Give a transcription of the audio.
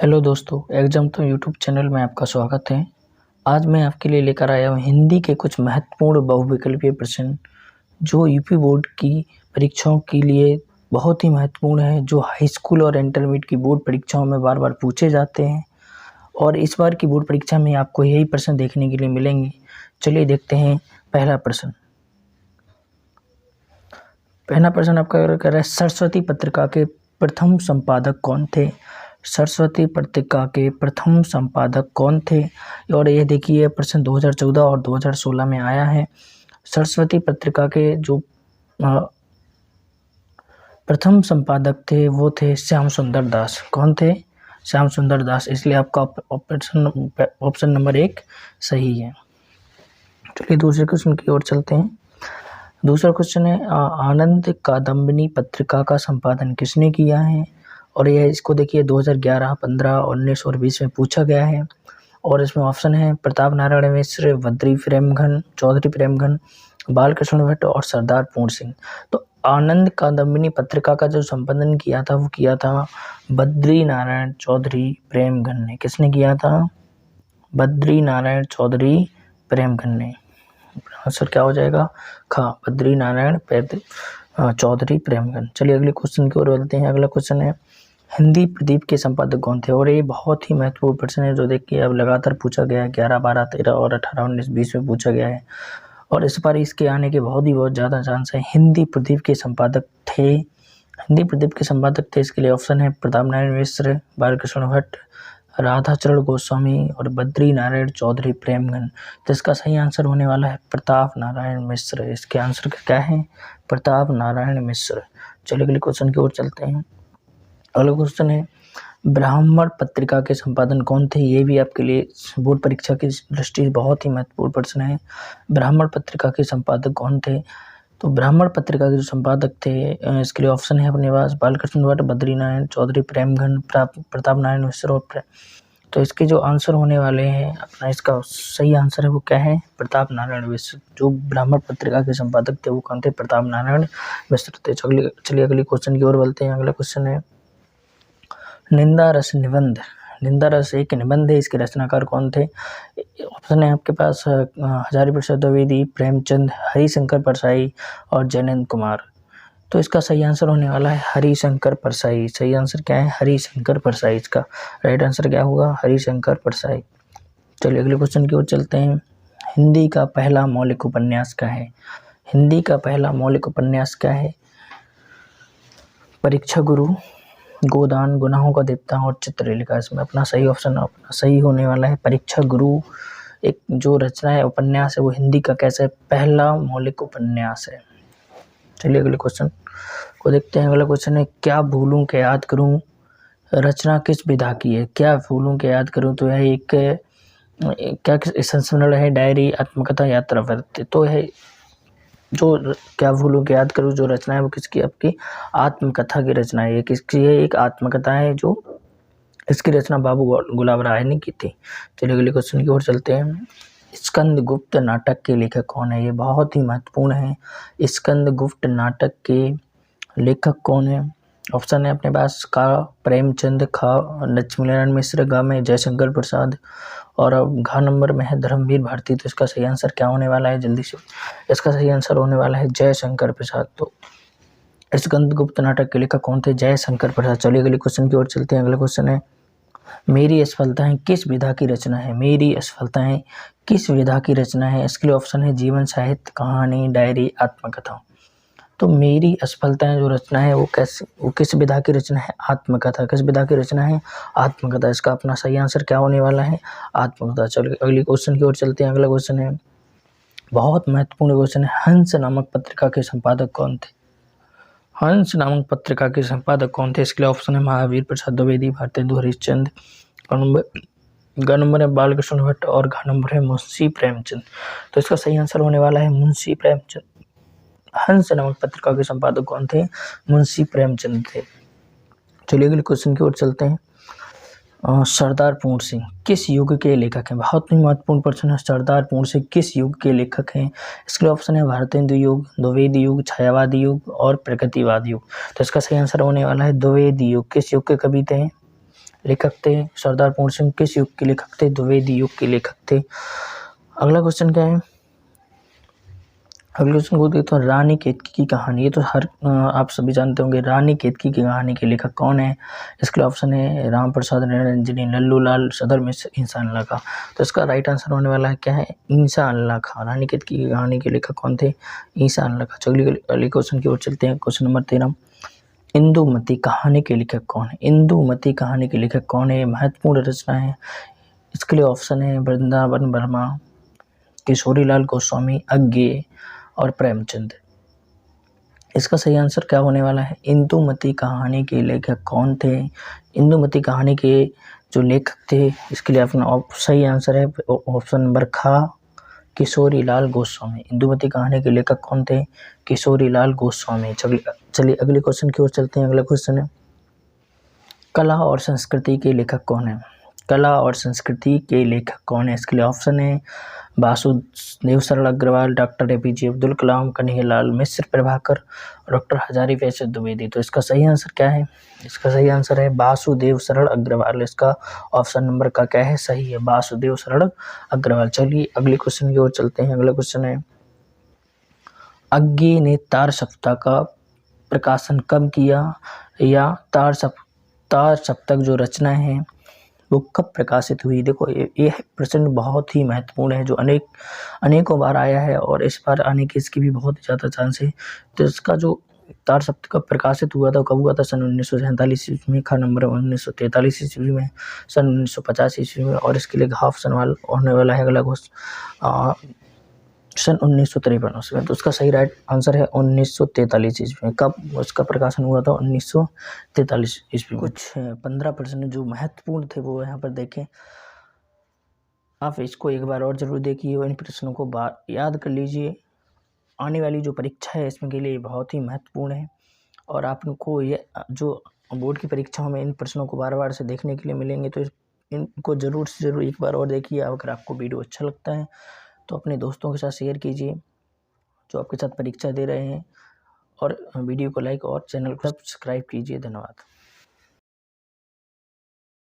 Hello दोस्तों, exam तो YouTube channel में आपका स्वागत है। आज मैं आपके लिए लेकर आया हूँ हिंदी के कुछ महत्वपूर्ण बहुविकल्पीय प्रश्न जो यूपी बोर्ड की परीक्षाओं के लिए बहुत ही महत्वपूर्ण है, जो हाई स्कूल और इंटरमीडिएट की बोर्ड परीक्षाओं में बार बार पूछे जाते हैं और इस बार की बोर्ड परीक्षा में आपको यही प्रश्न देखने के लिए मिलेंगे। चलिए देखते हैं पहला प्रश्न। पहला प्रश्न आपका कह रहा है, सरस्वती पत्रिका के प्रथम संपादक कौन थे? सरस्वती पत्रिका के प्रथम संपादक कौन थे? और ये देखिए प्रश्न 2014 और 2016 में आया है। सरस्वती पत्रिका के जो प्रथम संपादक थे वो थे श्याम सुंदर दास। कौन थे? श्याम सुंदर दास। इसलिए आपका ऑप्शन नंबर 1 सही है। चलिए दूसरे क्वेश्चन की ओर चलते हैं। दूसरा क्वेश्चन है, आनंद कादम्बिनी पत्रिका का संपादन किसने किया है? और यह इसको देखिए 2011, 15, 19 और 20 में पूछा गया है। और इसमें ऑप्शन है प्रताप नारायण मिश्र, बद्री प्रेमघन, चौधरी प्रेमघन, बालकृष्ण भट्ट और सरदार पूर्ण सिंह। तो आनंद कादम्बिनी पत्रिका का जो संपादन किया था वो किया था बद्री नारायण चौधरी प्रेमघन ने। किसने किया था? बद्री नारायण चौधरी प्रेमघन ने। आंसर क्या हो जाएगा? खा, बद्री नारायण चौधरी प्रेमघन। चलिए अगले क्वेश्चन की ओर बढ़ते हैं। अगला क्वेश्चन है, हिंदी प्रदीप के संपादक कौन थे? और ये बहुत ही महत्वपूर्ण प्रश्न है जो देखिए अब लगातार पूछा गया है। 11, 12, 13 और 18, 19, 20 में पूछा गया है और इस बार इसके आने के बहुत ज़्यादा चांस है। हिंदी प्रदीप के संपादक थे, हिंदी प्रदीप के संपादक थे। इसके लिए ऑप्शन है प्रताप नारायण मिश्र, बालकृष्ण भट्ट, राधाचरण गोस्वामी और बद्री नारायण चौधरी प्रेमघन। तो इसका सही आंसर होने वाला है प्रताप नारायण मिश्र। इसके आंसर का क्या है? प्रताप नारायण मिश्र। चलिए अगले क्वेश्चन की ओर चलते हैं। अगला क्वेश्चन है, ब्राह्मण पत्रिका के संपादन कौन थे? ये भी आपके लिए बोर्ड परीक्षा की दृष्टि से बहुत ही महत्वपूर्ण प्रश्न है। ब्राह्मण पत्रिका के संपादक कौन थे? तो ब्राह्मण पत्रिका के जो संपादक थे इसके लिए ऑप्शन है अपने पास बालकृष्ण भट्ट, बद्री नारायण चौधरी प्रेमघन, प्रताप नारायण मिश्र और तो इसके जो आंसर होने वाले हैं अपना इसका सही आंसर है वो क्या है? प्रताप नारायण मिश्र। जो ब्राह्मण पत्रिका के संपादक थे वो कौन थे? प्रताप नारायण मिश्र थे। चलिए अगले क्वेश्चन की ओर बढ़ते हैं। अगला क्वेश्चन है, निंदा रस निबंध। निंदा रस एक निबंध है, इसके रचनाकार कौन थे? ऑप्शन है आपके पास हजारी प्रसाद द्विवेदी, प्रेमचंद, हरिशंकर परसाई और जयनंद कुमार। तो इसका सही आंसर होने वाला है हरिशंकर परसाई। सही आंसर क्या है? हरिशंकर परसाई। इसका राइट आंसर क्या होगा? हरिशंकर परसाई। चलिए अगले क्वेश्चन की ओर चलते हैं। हिंदी का पहला मौलिक उपन्यास क्या है? हिंदी का पहला मौलिक उपन्यास क्या है? परीक्षा गुरु, गोदान, गुनाहों का देवता और चित्रलेखा। इसमें अपना सही ऑप्शन अपना सही होने वाला है परीक्षा गुरु। एक जो रचना है उपन्यास है वो हिंदी का कैसा है? पहला मौलिक उपन्यास है। चलिए अगले क्वेश्चन को देखते हैं। अगला क्वेश्चन है, क्या भूलूं क्या याद करूं रचना किस विधा की है? क्या भूलूं क्या याद करूं तो यह एक क्या संस्मरण है, डायरी, आत्मकथा, यात्रा वृत्ति। तो है जो क्या भूलूं क्या याद करूं जो रचना है वो किसकी? आपकी आत्मकथा की रचना है। ये किसकी है? एक आत्मकथा है जो इसकी रचना बाबू गुलाब राय ने की थी। चलिए अगले क्वेश्चन की ओर चलते हैं। स्कंदगुप्त नाटक के लेखक कौन है? ये बहुत ही महत्वपूर्ण है। स्कंदगुप्त नाटक के लेखक कौन है? ऑप्शन है अपने पास का प्रेमचंद, खा लक्ष्मीनारायण मिश्र, गा में जयशंकर प्रसाद और अब घा नंबर में है धर्मवीर भारती। तो इसका सही आंसर क्या होने वाला है? जल्दी से इसका सही आंसर होने वाला है जयशंकर प्रसाद। तो स्कंदगुप्त नाटक के लेखक कौन थे? जयशंकर प्रसाद। चलिए अगले क्वेश्चन की ओर चलते हैं। अगला क्वेश्चन है, मेरी असफलताएं किस विधा की रचना है? मेरी असफलताएं किस विधा की रचना है? इसके लिए ऑप्शन है जीवन, साहित्य, कहानी, डायरी, आत्मकथा। तो मेरी असफलताएं जो रचना है वो किस विधा की रचना है? आत्मकथा। किस विधा की रचना है? आत्मकथा। इसका अपना सही आंसर क्या होने वाला है? आत्मकथा। चलिए अगले क्वेश्चन की ओर चलते हैं। अगला क्वेश्चन है बहुत महत्वपूर्ण क्वेश्चन है, हंस नामक पत्रिका के संपादक कौन थे? हंस नामक पत्रिका के संपादक कौन थे? इसके लिए ऑप्शन है महावीर प्रसाद द्विवेदी, भारतेंदु हरिश्चंद्र, ग नंबर है बालकृष्ण भट्ट और घ नंबर है मुंशी प्रेमचंद। तो इसका सही आंसर होने वाला है मुंशी प्रेमचंद। हंस नामक पत्रिका के संपादक कौन थे? मुंशी प्रेमचंद थे। चलिए अगले क्वेश्चन की ओर चलते हैं। सरदार पूर्ण सिंह किस युग के लेखक हैं? बहुत ही महत्वपूर्ण प्रश्न है। सरदार पूर्ण सिंह किस युग के लेखक हैं? इसके लिए ऑप्शन है भारतेंदु युग, द्विवेदी युग, छायावादी युग और प्रगतिवाद युग। तो इसका सही आंसर होने वाला है द्विवेदी युग। किस युग के कवि थे? लेखक थे? सरदार पूर्ण सिंह किस युग के लेखक थे? द्विवेदी युग के लेखक थे। अगला क्वेश्चन क्या है? अगले क्वेश्चन को देखते हैं, रानी केतकी की कहानी। ये तो आप सभी जानते होंगे, रानी केतकी की कहानी के लेखक कौन है? इसके लिए ऑप्शन है राम प्रसाद, निरंजनी, लल्लूलाल, सदर मिश्र, इंसान अल्लाह खां। तो इसका राइट आंसर होने वाला है क्या है? इंसान अल्लाह खां। रानी केतकी की कहानी के लेखक कौन थे? इंसान अल्लाह खां। अगले क्वेश्चन की ओर चलते हैं। क्वेश्चन नंबर 13, इंदुमती कहानी के लेखक कौन है? इंदुमती कहानी के लेखक कौन है? महत्वपूर्ण रचना है। इसके लिए ऑप्शन है वृंदावन वर्मा, किशोरीलाल गोस्वामी, अज्ञे और प्रेमचंद। इसका सही आंसर क्या होने वाला है? इंदुमती कहानी के लेखक कौन थे? इंदुमती कहानी के जो लेखक थे, इसके लिए अपना सही आंसर है ऑप्शन नंबर खा, किशोरीलाल गोस्वामी। इंदुमती कहानी के लेखक कौन थे? किशोरीलाल गोस्वामी। चलिए अगले क्वेश्चन की ओर चलते हैं। अगला क्वेश्चन है, कला और संस्कृति के लेखक कौन है? कला और संस्कृति के लेखक कौन है? इसके लिए ऑप्शन है वासुदेव सरल अग्रवाल, डॉक्टर एपीजे अब्दुल कलाम, कन्हैयालाल मिश्र, प्रभाकर, डॉक्टर हजारी वैश्य द्विवेदी। तो इसका सही आंसर क्या है? इसका सही आंसर है वासुदेव सरल अग्रवाल। इसका ऑप्शन नंबर का क्या है? सही है, वासुदेव सरल अग्रवाल। चलिए अगले क्वेश्चन की ओर चलते हैं। अगला क्वेश्चन है, अज्ञे ने तार सप्ताह का प्रकाशन कब किया? या तार सप्तक जो रचना है वो कब प्रकाशित हुई? देखो ये प्रश्न बहुत ही महत्वपूर्ण है, जो अनेकों बार आया है और इस बार आने की इसकी भी बहुत ज़्यादा चांस है। तो इसका जो तार सप्तक कब प्रकाशित हुआ था, कब हुआ था? सन 1947 ईस्वी में। खा नंबर 1943 ईस्वी में, सन 1950 ईस्वी में। और इसके लिए घाव सवाल होने वाला है अगला क्वेश्चन, सन 1953 में। तो उसका सही राइट आंसर है 1943 ईस्वी में। कब उसका प्रकाशन हुआ था? 1943 ईस्वी में। कुछ 15 प्रश्न जो महत्वपूर्ण थे वो यहाँ पर देखें। आप इसको एक बार और जरूर देखिए और इन प्रश्नों को याद कर लीजिए। आने वाली जो परीक्षा है इसमें के लिए बहुत ही महत्वपूर्ण है और आपको ये जो बोर्ड की परीक्षाओं में इन प्रश्नों को बार बार से देखने के लिए मिलेंगे, तो इनको ज़रूर से ज़रूर एक बार और देखिए। अगर आपको वीडियो अच्छा लगता है तो अपने दोस्तों के साथ शेयर कीजिए जो आपके साथ परीक्षा दे रहे हैं, और वीडियो को लाइक और चैनल को सब्सक्राइब कीजिए। धन्यवाद।